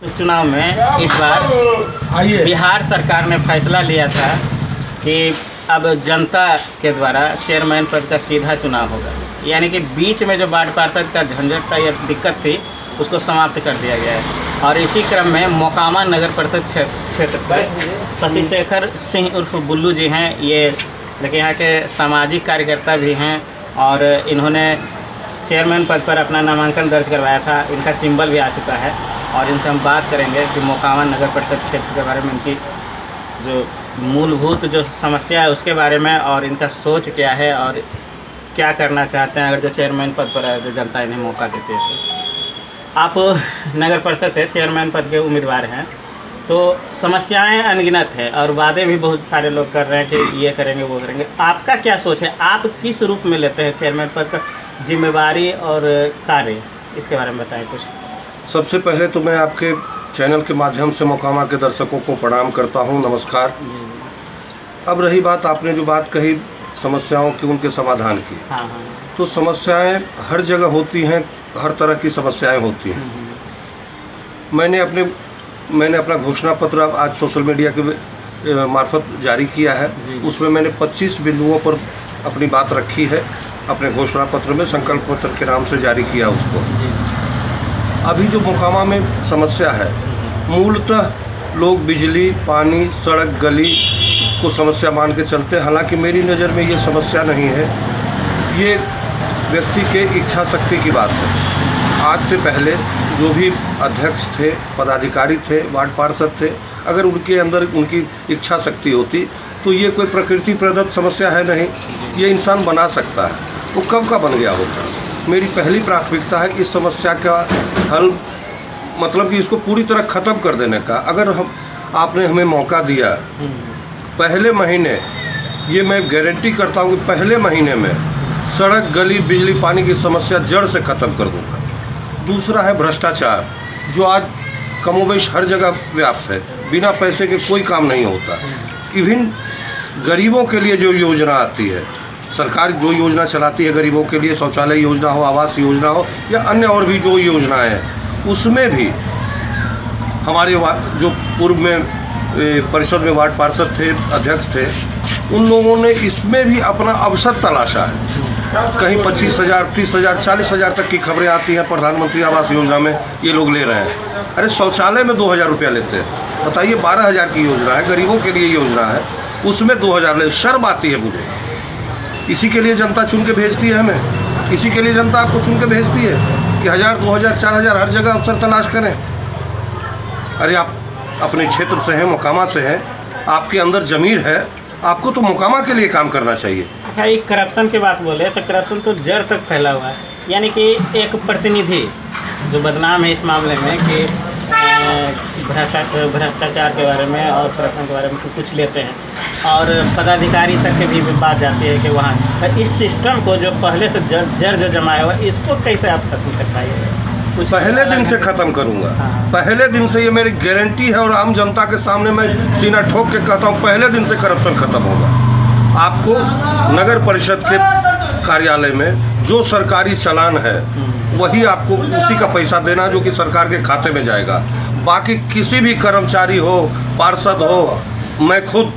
चुनाव में इस बार बिहार सरकार ने फैसला लिया था कि अब जनता के द्वारा चेयरमैन पद का सीधा चुनाव होगा, यानी कि बीच में जो वार्ड पार्षद का झंझट था या दिक्कत थी उसको समाप्त कर दिया गया है। और इसी क्रम में मोकामा नगर परिषद क्षेत्र पर शशि शेखर सिंह उर्फ बुल्लू जी हैं। ये देखिए यहाँ के सामाजिक कार्यकर्ता भी हैं और इन्होंने चेयरमैन पद पर अपना नामांकन दर्ज करवाया था। इनका सिंबल भी आ चुका है और इनसे हम बात करेंगे कि मोकामा नगर परिषद क्षेत्र के बारे में, इनकी जो मूलभूत जो समस्या है उसके बारे में और इनका सोच क्या है और क्या करना चाहते हैं अगर जो चेयरमैन पद पर जो जनता इन्हें मौका देती है। तो आप नगर परिषद से चेयरमैन पद के उम्मीदवार हैं, तो समस्याएं अनगिनत है और वादे भी बहुत सारे लोग कर रहे हैं कि ये करेंगे वो करेंगे। आपका क्या सोच है, आप किस रूप में लेते हैं चेयरमैन पद का जिम्मेवारी और कार्य, इसके बारे में बताएं कुछ। सबसे पहले तो मैं आपके चैनल के माध्यम से मोकामा के दर्शकों को प्रणाम करता हूं, नमस्कार। अब रही बात, आपने जो बात कही समस्याओं की, उनके समाधान की, हाँ। तो समस्याएं हर जगह होती हैं, हर तरह की समस्याएं होती हैं। मैंने अपना घोषणा पत्र आज सोशल मीडिया के मार्फत जारी किया है। उसमें मैंने 25 बिंदुओं पर अपनी बात रखी है, अपने घोषणा पत्र में संकल्प पत्र के नाम से जारी किया उसको। अभी जो मोकामा में समस्या है, मूलतः लोग बिजली, पानी, सड़क, गली को समस्या मान के चलते हैं। हालांकि मेरी नज़र में ये समस्या नहीं है, ये व्यक्ति के इच्छा शक्ति की बात है। आज से पहले जो भी अध्यक्ष थे, पदाधिकारी थे, वार्ड पार्षद थे, अगर उनके अंदर उनकी इच्छा शक्ति होती तो ये कोई प्रकृति प्रदत्त समस्या है नहीं, ये इंसान बना सकता है। वो कब का बन गया होता। मेरी पहली प्राथमिकता है इस समस्या का हल, मतलब कि इसको पूरी तरह ख़त्म कर देने का। अगर आपने हमें मौका दिया, पहले महीने, ये मैं गारंटी करता हूँ कि पहले महीने में सड़क, गली, बिजली, पानी की समस्या जड़ से ख़त्म कर दूँगा। दूसरा है भ्रष्टाचार, जो आज कमोबेश हर जगह व्याप्त है, बिना पैसे के कोई काम नहीं होता। इवन गरीबों के लिए जो योजना आती है, सरकार जो योजना चलाती है गरीबों के लिए, शौचालय योजना हो, आवास योजना हो या अन्य और भी जो योजनाएं हैं, उसमें भी हमारे जो पूर्व में परिषद में वार्ड पार्षद थे, अध्यक्ष थे, उन लोगों ने इसमें भी अपना अवसर तलाशा है। कहीं 25,000, 30,000, 40,000 तक की खबरें आती हैं प्रधानमंत्री आवास योजना में ये लोग ले रहे हैं। अरे शौचालय में 2,000 रुपया लेते हैं, बताइए। 12,000 की योजना है, गरीबों के लिए योजना है, उसमें 2,000 ले। शर्म आती है मुझे। इसी के लिए जनता चुन के भेजती है हमें, इसी के लिए जनता आपको चुन के भेजती है कि 1,000, 2,000, 4,000 हर जगह अवसर तलाश करें। अरे आप अपने क्षेत्र से हैं, मोकामा से हैं, आपके अंदर ज़मीर है, आपको तो मोकामा के लिए काम करना चाहिए। अच्छा, एक करप्शन की बात बोले तो करप्शन तो जड़ तक फैला हुआ है, यानी कि एक प्रतिनिधि जो बदनाम है इस मामले में कि भ्रष्टाचार के बारे में और करप्शन के बारे में कुछ लेते हैं और पदाधिकारी तक के भी बात जाती है कि वहाँ, तो इस सिस्टम को जो पहले से जड़ जो जमाया हुआ, इसको कैसे आप खत्म कर पाइए? कुछ पहले दिन से ख़त्म करूँगा। हाँ। पहले दिन से, ये मेरी गारंटी है और आम जनता के सामने मैं सीना ठोक के कहता हूँ, पहले दिन से करप्शन ख़त्म होगा। आपको नगर परिषद के कार्यालय में जो सरकारी चालान है वही आपको उसी का पैसा देना जो कि सरकार के खाते में जाएगा। बाकी किसी भी कर्मचारी हो, पार्षद हो, मैं खुद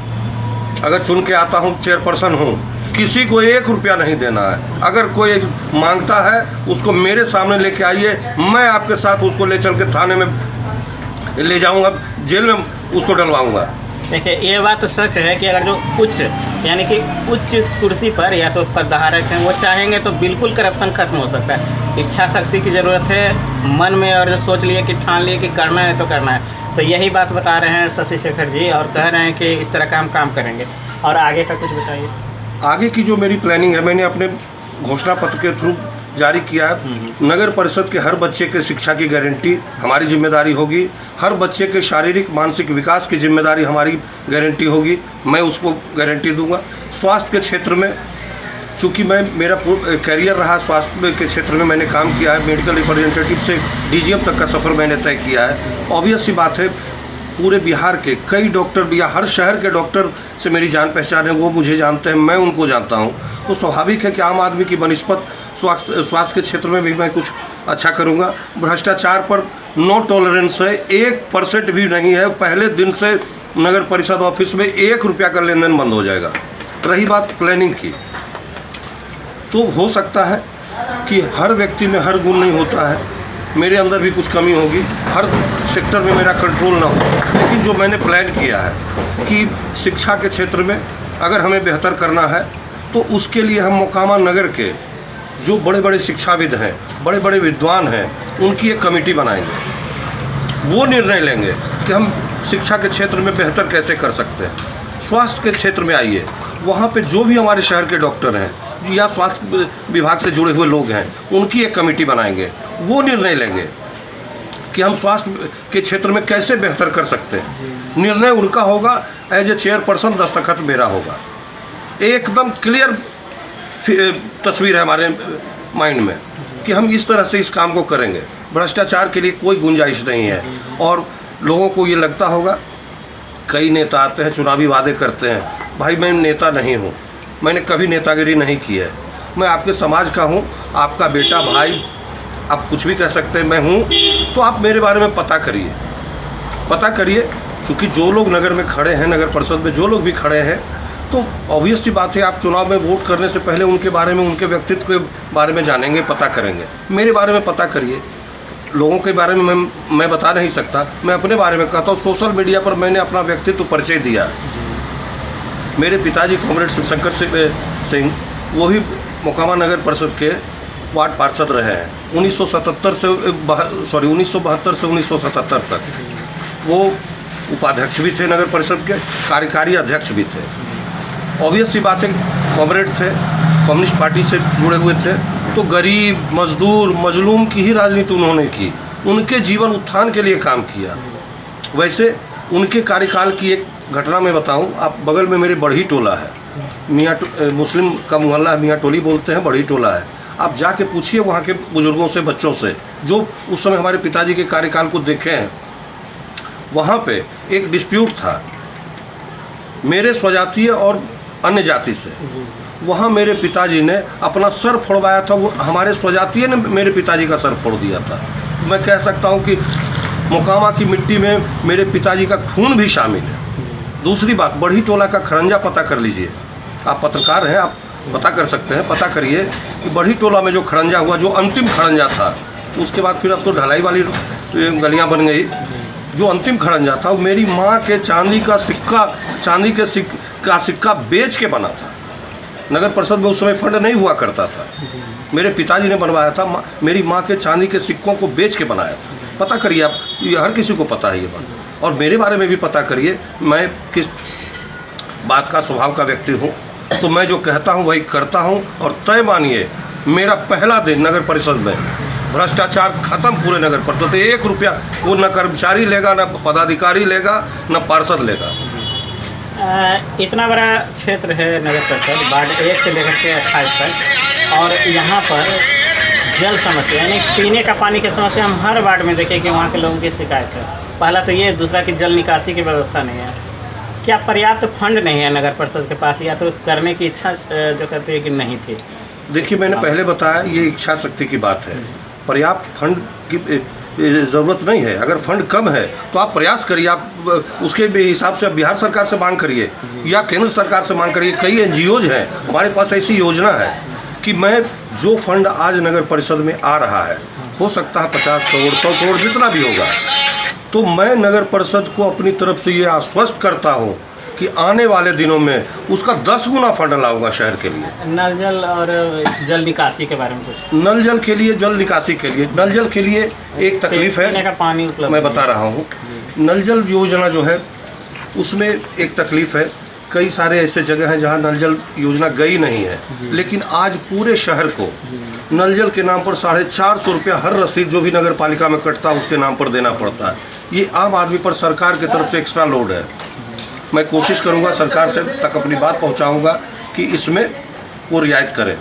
अगर चुन के आता हूँ, चेयरपर्सन हूँ, किसी को 1 रुपया नहीं देना है। अगर कोई मांगता है उसको मेरे सामने लेके आइए, मैं आपके साथ उसको ले चल के थाने में ले जाऊँगा, जेल में उसको डलवाऊँगा। देखिए, ये बात तो सच है कि अगर जो उच्च, यानी कि उच्च कुर्सी पर या तो पदधारक हैं, वो चाहेंगे तो बिल्कुल करप्शन खत्म हो सकता है। इच्छा शक्ति की ज़रूरत है, मन में और जो सोच लिए कि ठान लिए कि करना है तो करना है। तो यही बात बता रहे हैं शशि शेखर जी और कह रहे हैं कि इस तरह का हम काम करेंगे। और आगे का कुछ बताइए। आगे की जो मेरी प्लानिंग है, मैंने अपने घोषणा पत्र के थ्रू जारी किया है। नगर परिषद के हर बच्चे के शिक्षा की गारंटी हमारी जिम्मेदारी होगी, हर बच्चे के शारीरिक मानसिक विकास की जिम्मेदारी हमारी गारंटी होगी, मैं उसको गारंटी दूंगा। स्वास्थ्य के क्षेत्र में, चूँकि मेरा कैरियर रहा स्वास्थ्य के क्षेत्र में, मैंने काम किया है, मेडिकल रिप्रेजेंटेटिव से DGM तक का सफ़र मैंने तय किया है। ऑब्वियस सी बात है, पूरे बिहार के कई डॉक्टर या हर शहर के डॉक्टर से मेरी जान पहचान है, वो मुझे जानते हैं, मैं उनको जानता हूँ। तो स्वाभाविक है कि आम आदमी की बनिस्पत स्वास्थ्य के क्षेत्र में भी मैं कुछ अच्छा करूँगा। भ्रष्टाचार पर नो टॉलरेंस है, 1% भी नहीं है। पहले दिन से नगर परिषद ऑफिस में 1 रुपया का लेन देन बंद हो जाएगा। रही बात प्लानिंग की, तो हो सकता है कि हर व्यक्ति में हर गुण नहीं होता है, मेरे अंदर भी कुछ कमी होगी, हर सेक्टर में मेरा कंट्रोल ना हो। लेकिन जो मैंने प्लान किया है कि शिक्षा के क्षेत्र में अगर हमें बेहतर करना है तो उसके लिए हम मोकामा नगर के जो बड़े बड़े शिक्षाविद हैं, बड़े बड़े विद्वान हैं, उनकी एक कमेटी बनाएंगे। वो निर्णय लेंगे कि हम शिक्षा के क्षेत्र में बेहतर कैसे कर सकते हैं। स्वास्थ्य के क्षेत्र में आइए, वहाँ पे जो भी हमारे शहर के डॉक्टर हैं या स्वास्थ्य विभाग से जुड़े हुए लोग हैं, उनकी एक कमेटी बनाएंगे। वो निर्णय लेंगे कि हम स्वास्थ्य के क्षेत्र में कैसे बेहतर कर सकते हैं। निर्णय उनका होगा, एज ए चेयरपर्सन दस्तखत मेरा होगा। एकदम क्लियर तस्वीर है हमारे माइंड में कि हम इस तरह से इस काम को करेंगे। भ्रष्टाचार के लिए कोई गुंजाइश नहीं है। और लोगों को ये लगता होगा, कई नेता आते हैं चुनावी वादे करते हैं। भाई मैं नेता नहीं हूँ, मैंने कभी नेतागिरी नहीं की है। मैं आपके समाज का हूँ, आपका बेटा, भाई, आप कुछ भी कह सकते हैं, मैं हूँ। तो आप मेरे बारे में पता करिए। क्योंकि जो लोग नगर में खड़े हैं, नगर परिषद में जो लोग भी खड़े हैं, तो ऑब्वियस सी बात है आप चुनाव में वोट करने से पहले उनके बारे में, उनके व्यक्तित्व के बारे में जानेंगे, पता करेंगे। मेरे बारे में पता करिए। लोगों के बारे में मैं बता नहीं सकता, मैं अपने बारे में कहता हूँ। सोशल मीडिया पर मैंने अपना व्यक्तित्व परिचय दिया। मेरे पिताजी कॉमरेड शिवशंकर सिंह, वो भी मोकामा नगर परिषद के वार्ड पार्षद रहे हैं 1972 से 1977 तक। वो उपाध्यक्ष भी थे नगर परिषद के, कार्यकारी अध्यक्ष भी थे। ऑब्वियस सी बात है, कॉमरेड थे, कम्युनिस्ट पार्टी से जुड़े हुए थे, तो गरीब, मजदूर, मजलूम की ही राजनीति उन्होंने की। उनके जीवन उत्थान के लिए काम किया। वैसे उनके कार्यकाल की एक घटना मैं बताऊं, आप बगल में मेरे बढ़ी टोला है, मुस्लिम का मोहल्ला है, मियाँ टोली बोलते हैं, बढ़ी टोला है। आप जाके पूछिए वहाँ के बुजुर्गों से, बच्चों से, जो उस समय हमारे पिताजी के कार्यकाल को देखे हैं। वहाँ पे एक डिस्प्यूट था मेरे स्वजातीय और अन्य जाति से। वहाँ मेरे पिताजी ने अपना सर फोड़वाया था, वो हमारे स्वजातीय ने मेरे पिताजी का सर फोड़ दिया था। मैं कह सकता हूँ कि मोकामा की मिट्टी में मेरे पिताजी का खून भी शामिल है। दूसरी बात, बढ़ी टोला का खड़ंजा पता कर लीजिए। आप पत्रकार हैं, आप पता कर सकते हैं, पता करिए कि बढ़ी टोला में जो खड़ंजा हुआ, जो अंतिम खड़ंजा था, उसके बाद फिर अब तो ढलाई वाली गलियां बन गई। जो अंतिम खड़ंजा था वो मेरी माँ के चांदी का सिक्का बेच के बना था। नगर परिषद में उस समय फंड नहीं हुआ करता था, मेरे पिताजी ने बनवाया था। मेरी माँ के चांदी के सिक्कों को बेच के बनाया था। पता करिए आप, ये हर किसी को पता है ये बात। और मेरे बारे में भी पता करिए, मैं किस बात का स्वभाव का व्यक्ति हूँ। तो मैं जो कहता हूँ वही करता हूँ। और तय मानिए, मेरा पहला दिन नगर परिषद में भ्रष्टाचार खत्म पूरे नगर परिषद। 1 रुपया वो न कर्मचारी लेगा, न पदाधिकारी लेगा, न पार्षद लेगा। इतना बड़ा क्षेत्र है नगर परिषद, वार्ड 1 से लेकर के 28 तक, और यहाँ पर जल समस्या यानी पीने का पानी की समस्या हम हर वार्ड में देखें कि वहाँ के लोगों की शिकायत है। पहला तो ये, दूसरा कि जल निकासी की व्यवस्था नहीं है। क्या पर्याप्त फंड नहीं है नगर परिषद के पास, या तो करने की इच्छा जो कहते हैं कि नहीं थी? देखिए, मैंने पहले बताया, ये इच्छा शक्ति की बात है। पर्याप्त फंड की ज़रूरत नहीं है। अगर फंड कम है तो आप प्रयास करिए, आप उसके हिसाब से बिहार सरकार से मांग करिए या केंद्र सरकार से मांग करिए। कई एनजीओज हैं, हमारे पास ऐसी योजना है कि मैं जो फंड आज नगर परिषद में आ रहा है, हो सकता है 50 करोड़, 100 करोड़, जितना भी होगा, तो मैं नगर परिषद को अपनी तरफ से ये आश्वस्त करता हूँ कि आने वाले दिनों में उसका 10 गुना फंड लाऊंगा शहर के लिए। नल जल और जल निकासी के बारे में कुछ? नल जल के लिए, जल निकासी के लिए, नल जल के लिए एक तकलीफ है, पीने का पानी उपलब्ध मैं बता रहा हूँ। नल जल योजना जो है उसमें एक तकलीफ है। कई सारे ऐसे जगह हैं जहाँ नल जल योजना गई नहीं है, लेकिन आज पूरे शहर को नल जल के नाम पर 450 रुपया हर रसीद जो भी नगर पालिका में कटता है उसके नाम पर देना पड़ता है। ये आम आदमी पर सरकार की तरफ से एक्स्ट्रा लोड है। मैं कोशिश करूंगा, सरकार से तक अपनी बात पहुंचाऊंगा कि इसमें वो रियायत करें।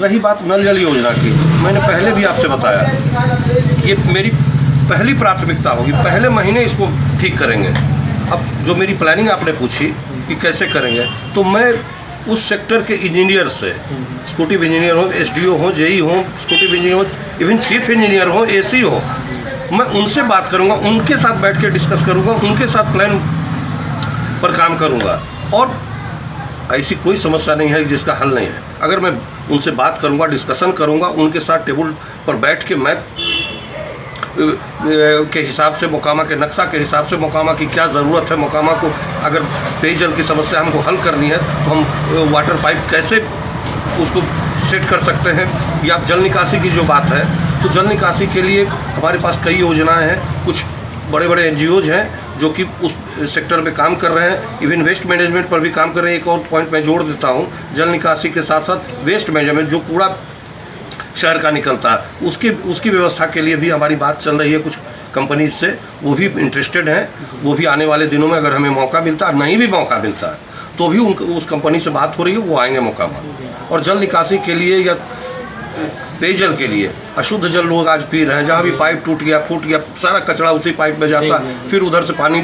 रही बात नल जल योजना की, मैंने पहले भी आपसे बताया, ये मेरी पहली प्राथमिकता होगी। पहले महीने इसको ठीक करेंगे। अब जो मेरी प्लानिंग आपने पूछी कि कैसे करेंगे, तो मैं उस सेक्टर के इंजीनियर से, एक्जीक्यूटिव इंजीनियर हो, एसडीओ हो, जेई हो, एक्जीक्यूटिव इंजीनियर हो, इवन चीफ इंजीनियर हो, एसी हो, मैं उनसे बात करूंगा, उनके साथ बैठ के डिस्कस करूंगा, उनके साथ प्लान पर काम करूंगा। और ऐसी कोई समस्या नहीं है जिसका हल नहीं है। अगर मैं उनसे बात करूंगा, डिस्कशन करूंगा, उनके साथ टेबल पर बैठ के मैं के हिसाब से, मोकामा के नक्शा के हिसाब से, मोकामा की क्या ज़रूरत है, मोकामा को अगर पेयजल की समस्या हमको हल करनी है तो हम वाटर पाइप कैसे उसको सेट कर सकते हैं, या जल निकासी की जो बात है, तो जल निकासी के लिए हमारे पास कई योजनाएं हैं। कुछ बड़े बड़े एनजीओज हैं जो कि उस सेक्टर में काम कर रहे हैं, इवन वेस्ट मैनेजमेंट पर भी काम कर रहे हैं। एक और पॉइंट मैं जोड़ देता हूँ, जल निकासी के साथ साथ वेस्ट मैनेजमेंट, जो कूड़ा शहर का निकलता है, उसकी व्यवस्था के लिए भी हमारी बात चल रही है कुछ कंपनीज से। वो भी इंटरेस्टेड हैं, वो भी आने वाले दिनों में अगर हमें मौका मिलता है, नहीं भी मौका मिलता है तो भी उस कंपनी से बात हो रही है, वो आएंगे मोकामा। और जल निकासी के लिए या पेयजल के लिए, अशुद्ध जल लोग आज पी रहे हैं, जहाँ भी पाइप टूट गया, फूट गया, सारा कचरा उसी पाइप में जाता है, फिर उधर से पानी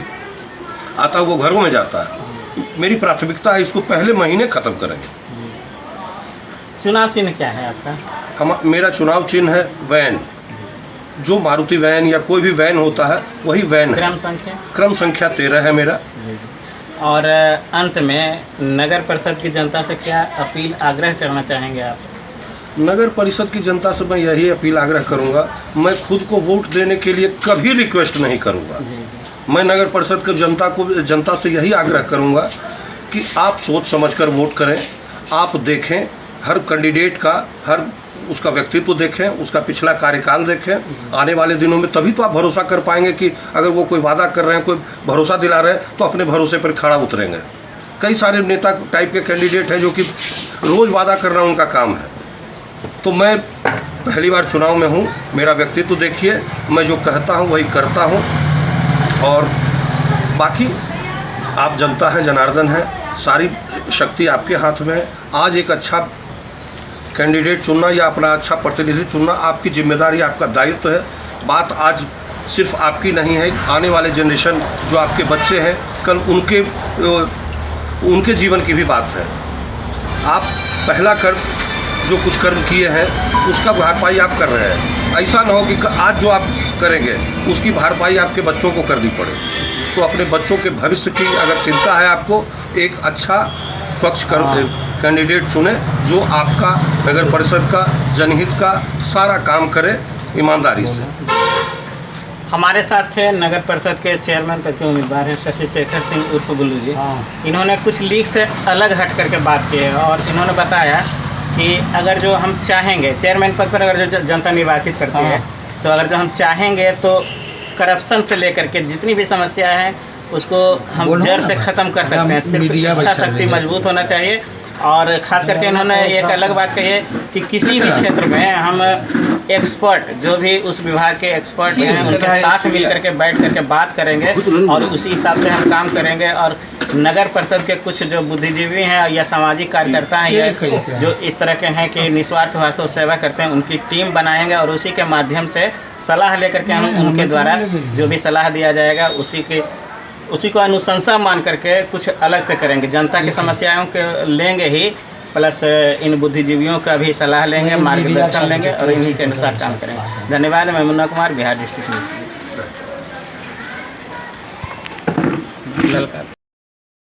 आता है वो घरों में जाता है। मेरी प्राथमिकता है इसको पहले महीने ख़त्म करेंगे। चुनाव चिन्ह क्या है आपका? मेरा चुनाव चिन्ह है वैन। जो मारुति वैन या कोई भी वैन होता है वही वैन है। क्रम संख्या 13 है मेरा। और अंत में नगर परिषद की जनता से क्या अपील, आग्रह करना चाहेंगे आप? नगर परिषद की जनता से मैं यही अपील आग्रह करूंगा, मैं खुद को वोट देने के लिए कभी रिक्वेस्ट नहीं करूंगा। मैं नगर परिषद की जनता से यही आग्रह करूंगा कि आप सोच समझकर वोट करें। आप देखें हर कैंडिडेट का, हर उसका व्यक्तित्व देखें, उसका पिछला कार्यकाल देखें। आने वाले दिनों में तभी तो आप भरोसा कर पाएंगे कि अगर वो कोई वादा कर रहे हैं, कोई भरोसा दिला रहे हैं, तो अपने भरोसे पर खड़ा उतरेंगे। कई सारे नेता टाइप के कैंडिडेट हैं जो कि रोज़ वादा करना उनका काम है। तो मैं पहली बार चुनाव में हूँ, मेरा व्यक्तित्व देखिए, मैं जो कहता हूँ वही करता हूँ। और बाकी आप जनता हैं, जनार्दन हैं, सारी शक्ति आपके हाथ में है। आज एक अच्छा कैंडिडेट चुनना या अपना अच्छा प्रतिनिधि चुनना आपकी जिम्मेदारी, आपका दायित्व है। बात आज सिर्फ आपकी नहीं है, आने वाले जनरेशन जो आपके बच्चे हैं, कल उनके जीवन की भी बात है। आप पहला जो कुछ कर्म किए हैं उसका भरपाई आप कर रहे हैं। ऐसा ना हो कि आज जो आप करेंगे उसकी भरपाई आपके बच्चों को करनी पड़े। तो अपने बच्चों के भविष्य की अगर चिंता है आपको, एक अच्छा स्वच्छ कैंडिडेट चुने जो आपका नगर परिषद का, जनहित का सारा काम करे ईमानदारी से। हमारे साथ थे नगर परिषद के चेयरमैन पद के उम्मीदवार हैं शशि शेखर सिंह उर्फ गुल्लू जी। इन्होंने कुछ लीग से अलग हट करके बात की है और इन्होंने बताया कि अगर जो हम चाहेंगे चेयरमैन पद पर, अगर जो जनता निर्वाचित करती है, तो अगर जो हम चाहेंगे तो करप्शन से लेकर के जितनी भी समस्या है उसको हम जड़ से ख़त्म कर सकते हैं। सिर्फ इच्छा शक्ति मजबूत होना चाहिए। और ख़ास करके इन्होंने एक अलग बात कही है कि किसी भी क्षेत्र में हम एक्सपर्ट, जो भी उस विभाग के एक्सपर्ट हैं, उनके साथ मिल करके बैठ करके बात करेंगे और उसी हिसाब से हम काम करेंगे। और नगर परिषद के कुछ जो बुद्धिजीवी हैं या सामाजिक कार्यकर्ता हैं या जो इस तरह के हैं कि निस्वार्थ भाव से सेवा करते हैं, उनकी टीम बनाएंगे और उसी के माध्यम से सलाह लेकर के हम उनके द्वारा जो भी सलाह दिया जाएगा उसी को अनुशंसा मान करके कुछ अलग से करेंगे। जनता की समस्याओं के लेंगे ही, प्लस इन बुद्धिजीवियों का भी सलाह लेंगे, मार्गदर्शन लेंगे और इन्हीं के अनुसार काम करेंगे। धन्यवाद। मैं मुन्ना कुमार, बिहार डिस्ट्रिक्ट न्यूज़।